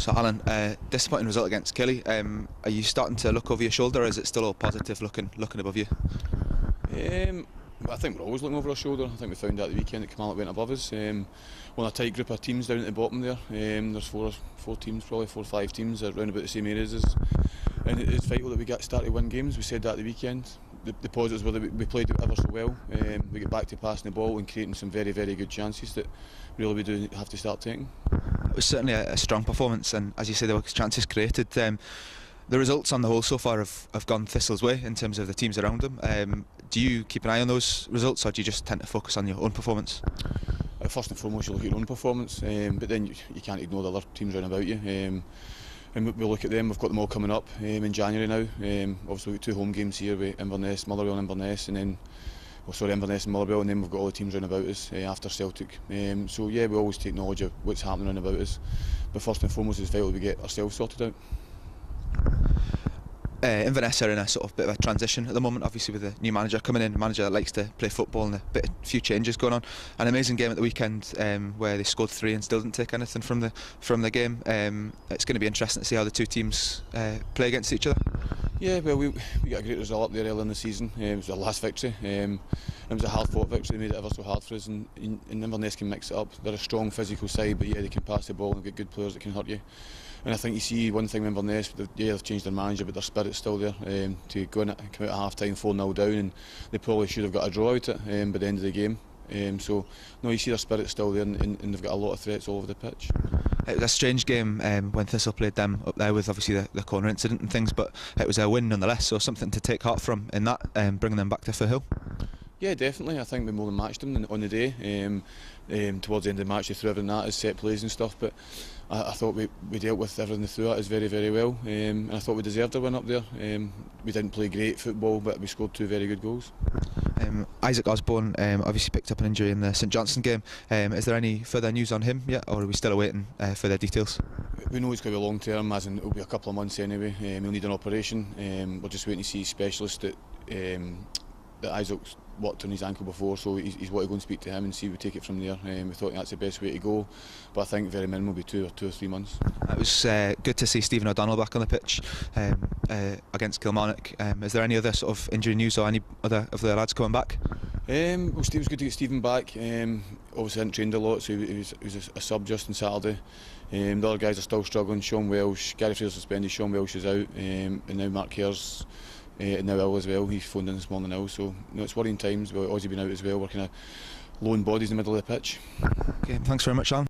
So Alan, disappointing result against Killie. Are you starting to look over your shoulder, or is it still all positive looking above you? I think we're always looking over our shoulder. I think we found out at the weekend that Kilmarnock went above us. We're in a tight group of teams down at the bottom there. There's four teams, probably 4 or 5 teams around about the same areas as us. And it's vital that we get started to win games. We said that at the weekend. The positives were that we played ever so well. We get back to passing the ball and creating some very, very good chances that really we do have to start taking. It was certainly a strong performance, and as you say, there were chances created. The results on the whole so far have gone Thistle's way in terms of the teams around them. Do you keep an eye on those results, or do you just tend to focus on your own performance? First and foremost, you look at your own performance, but then you can't ignore the other teams around about you. And we look at them. We've got them all coming up in January now. Obviously, we've got 2 home games here with Inverness, Motherwell and Inverness, and then Inverness and Motherwell, and then we've got all the teams round about us after Celtic. So yeah, we always take knowledge of what's happening round about us. But first and foremost, it's vital that we get ourselves sorted out. Inverness are in a sort of bit of a transition at the moment, obviously with the new manager coming in, a manager that likes to play football, and a few changes going on. An amazing game at the weekend where they scored 3 and still didn't take anything from the game. It's going to be interesting to see how the 2 teams play against each other. Yeah, well, we got a great result up there early in the season. It was our last victory. It was a hard-fought victory. They made it ever so hard for us, and Inverness can mix it up. They're a strong physical side, but yeah, they can pass the ball and get good players that can hurt you. And I think you see one thing with Inverness, they've changed their manager, but their spirit's still there. To go in and come out at half-time 4-0 down, and they probably should have got a draw out it by the end of the game. So no, you see their spirit's still there, and they've got a lot of threats all over the pitch. It was a strange game when Thistle played them up there with obviously the corner incident and things, but it was a win nonetheless, so something to take heart from in that, bringing them back to Firhill. Yeah, definitely. I think we more than matched them on the day. Towards the end of the match, they threw everything at us, set plays and stuff, but I thought we dealt with everything they threw at us very, very well, and I thought we deserved a win up there. We didn't play great football, but we scored 2 very good goals. Isaac Osborne obviously picked up an injury in the St Johnstone game. Is there any further news on him yet, or are we still awaiting further details? We know it's going to be long term, as in it'll be a couple of months anyway. He'll need an operation. We're just waiting to see specialists that Isaac's worked on his ankle before, so he's want to go and speak to him and see if we take it from there. We thought that's the best way to go, but I think very minimal will be 2 or 3 months. It was good to see Stephen O'Donnell back on the pitch against Kilmarnock. Is there any other sort of injury news, or any other of the lads coming back? Well, it was good to get Stephen back. Obviously hadn't trained a lot, so he was a sub just on Saturday. The other guys are still struggling. Sean Welsh, Gary Fraser suspended, Sean Welsh is out, and now Mark Kerr's now ill as well. He's phoned in this morning ill, so it's worrying times. Well, Ozzy been out as well. We're kind of lone bodies in the middle of the pitch. Okay, thanks very much, Alan.